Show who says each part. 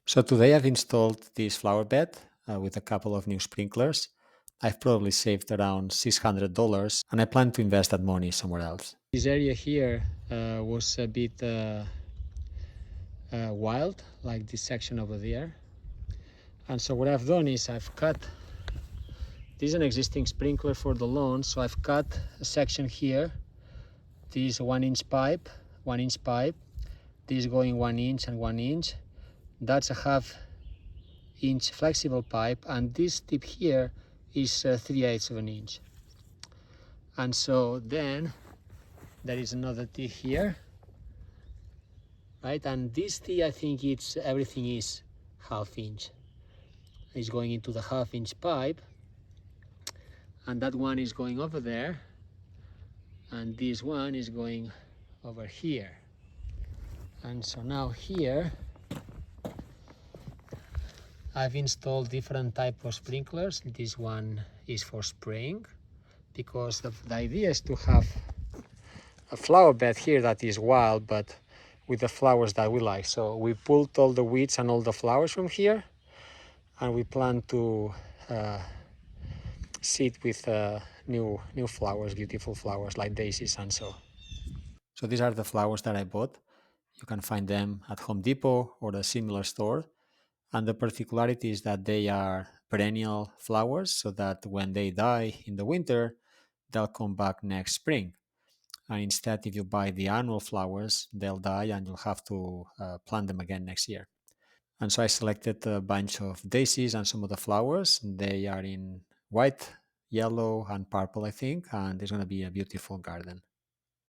Speaker 1: So today I've installed this flower bed with a couple of new sprinklers. I've probably saved around $600 and I plan to invest that money somewhere else. This area here was a bit wild, like this section over there. And so what I've done is I've cut, this is an existing sprinkler for the lawn, so I've cut a section here. This 1-inch pipe, 1-inch pipe, this going 1 inch and 1 inch. That's a half-inch flexible pipe, and this tip here is 3/8 of an inch. And so then there is another T here, right? And this T, I think it's everything is 1/2 inch. It's going into the 1/2 inch pipe, and that one is going over there, and this one is going over here. And so now here I've installed different type of sprinklers. This one is for spraying, because the idea is to have a flower bed here that is wild, but with the flowers that we like. So we pulled all the weeds and all the flowers from here, and we plan to seed with new flowers, beautiful flowers like daisies and so. So these are the flowers that I bought. You can find them at Home Depot or a similar store. And the particularity is that they are perennial flowers, so that when they die in the winter, they'll come back next spring. And instead, if you buy the annual flowers, they'll die and you'll have to plant them again next year. And so I selected a bunch of daisies and some of the flowers. They are in white, yellow, and purple, I think, and it's going to be a beautiful garden.